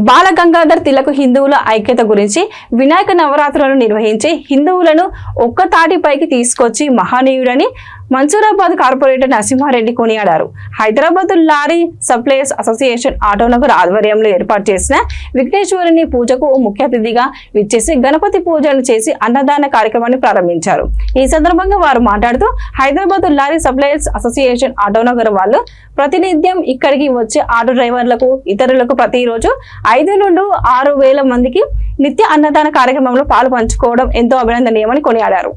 బాలగంగాధర్ తిలక్ హిందువుల ఐక్యత గురించి వినాయక నవరాత్రులను నిర్వహించి హిందువులను ఒక్క తాటిపైకి తీసుకొచ్చి మహనీయుడని మన్సూరాబాద్ కార్పొరేటర్ నరసింహారెడ్డి కొనియాడారు. Hyderabad lorry suppliers association Autonagar ఆధ్వర్యంలో ఏర్పాటు చేసిన విఘ్నేశ్వరుని పూజకు ముఖ్య అతిథిగా విచ్చేసి గణపతి పూజలు చేసి అన్నదాన కార్యక్రమాన్ని ప్రారంభించారు. ఈ సందర్భంగా వారు మాట్లాడుతూ Hyderabad lorry suppliers association Autonagar వాళ్ళు ప్రతినిత్యం ఇక్కడికి వచ్చే ఆటో డ్రైవర్లకు ఇతరులకు ప్రతిరోజు 5 నుండి 6,000 మందికి నిత్య అన్నదాన కార్యక్రమంలో పాలు పంచుకోవడం ఎంతో అభినందనీయమని కొనియాడారు.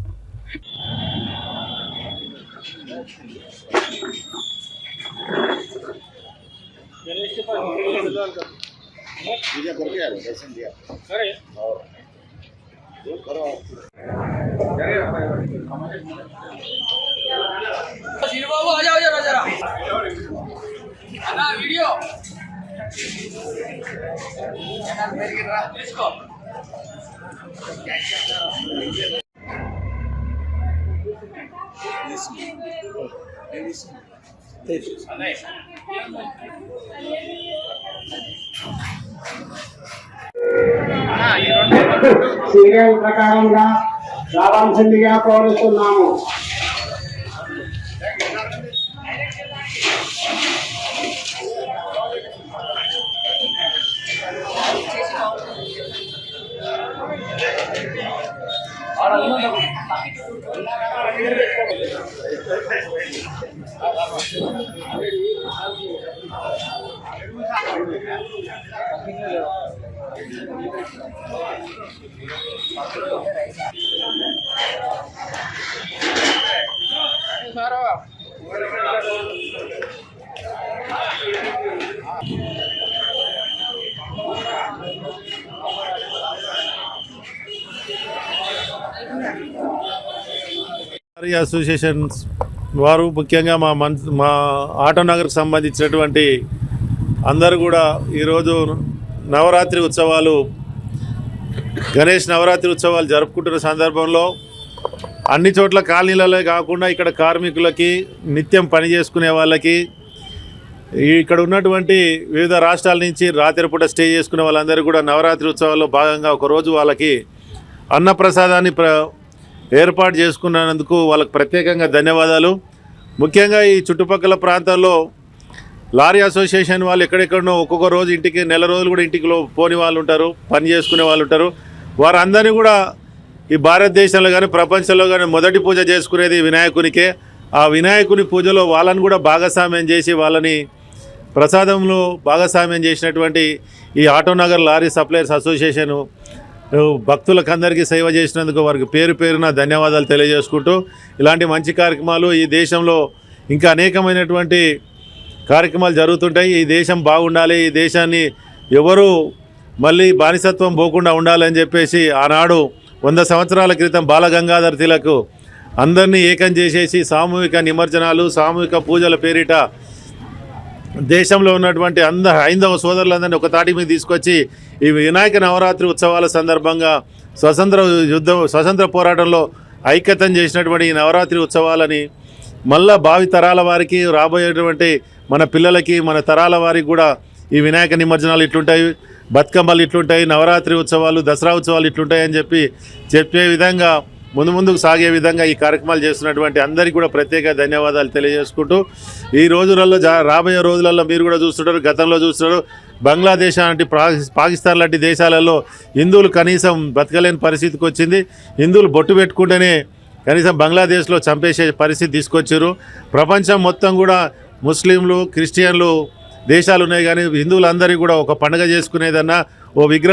సీరియల్ ప్రకారంగా రావాల్సిందిగా కోరుతున్నాము. అసోసియేషన్ వారు ముఖ్యంగా మా ఆటోనగర్కి సంబంధించినటువంటి అందరూ కూడా ఈరోజు నవరాత్రి ఉత్సవాలు గణేష్ నవరాత్రి ఉత్సవాలు జరుపుకుంటున్న సందర్భంలో అన్ని చోట్ల కాలనీలలో కాకుండా ఇక్కడ కార్మికులకి నిత్యం పని చేసుకునే వాళ్ళకి ఇక్కడ ఉన్నటువంటి వివిధ రాష్ట్రాల నుంచి రాత్రిపూట స్టే చేసుకునే వాళ్ళందరూ కూడా నవరాత్రి ఉత్సవాల్లో భాగంగా ఒకరోజు వాళ్ళకి అన్నప్రసాదాన్ని ఏర్పాటు చేసుకున్నందుకు వాళ్ళకి ప్రత్యేకంగా ధన్యవాదాలు. ముఖ్యంగా ఈ చుట్టుపక్కల ప్రాంతాల్లో లారీ అసోసియేషన్ వాళ్ళు ఎక్కడెక్కడనో ఒక్కొక్క రోజు ఇంటికి నెల రోజులు కూడా ఇంటికి పోని వాళ్ళు ఉంటారు, పని చేసుకునే వాళ్ళు ఉంటారు. వారందరినీ కూడా ఈ భారతదేశంలో కానీ ప్రపంచంలో కానీ మొదటి పూజ చేసుకునేది వినాయకునికే. ఆ వినాయకుని పూజలో వాళ్ళని కూడా భాగస్వామ్యం చేసి వాళ్ళని ప్రసాదంలో భాగస్వామ్యం చేసినటువంటి ఈ ఆటోనగర్ లారీ సప్లయర్స్ అసోసియేషను భక్తులకు అందరికీ సేవ చేసినందుకు వారికి పేరు పేరున ధన్యవాదాలు తెలియజేసుకుంటూ ఇలాంటి మంచి కార్యక్రమాలు ఈ దేశంలో ఇంకా అనేకమైనటువంటి కార్యక్రమాలు జరుగుతుంటాయి. ఈ దేశం బాగుండాలి, ఈ దేశాన్ని ఎవరు మళ్ళీ బానిసత్వం పోకుండా ఉండాలని చెప్పేసి ఆనాడు 100 సంవత్సరాల క్రితం బాలగంగాధర్ తిలక్ అందరినీ ఏకం చేసేసి సామూహిక నిమజ్జనాలు సామూహిక పూజల పేరిట దేశంలో ఉన్నటువంటి హైందవ సోదరులందరినీ ఒక తాటి మీద తీసుకొచ్చి ఈ వినాయక నవరాత్రి ఉత్సవాల సందర్భంగా స్వతంత్ర పోరాటంలో ఐక్యతం చేసినటువంటి ఈ నవరాత్రి ఉత్సవాలని మళ్ళా భావి తరాల వారికి రాబోయేటువంటి మన పిల్లలకి మన తరాల వారికి కూడా ఈ వినాయక నిమజ్జనాలు ఇట్లుంటాయి, బతుకమ్మలు ఇట్లుంటాయి, నవరాత్రి ఉత్సవాలు దసరా ఉత్సవాలు ఇట్లుంటాయి అని చెప్పే విధంగా ముందుకు సాగే విధంగా ఈ కార్యక్రమాలు చేస్తున్నటువంటి అందరికీ కూడా ప్రత్యేక ధన్యవాదాలు తెలియజేసుకుంటూ ఈ రోజులలో రాబోయే రోజులలో మీరు కూడా చూస్తుంటారు, గతంలో చూస్తున్నారు, బంగ్లాదేశ్ లాంటి పాకిస్తాన్ లాంటి దేశాలలో హిందువులు కనీసం బతకలేని పరిస్థితికి వచ్చింది. హిందువులు బొట్టు పెట్టుకుంటేనే కనీసం బంగ్లాదేశ్లో చంపేసే పరిస్థితి తీసుకొచ్చారు. ప్రపంచం మొత్తం కూడా ముస్లింలు క్రిస్టియన్లు దేశాలు ఉన్నాయి, కానీ హిందువులందరికీ కూడా ఒక పండుగ చేసుకునేదన్నా ఓ విగ్రహం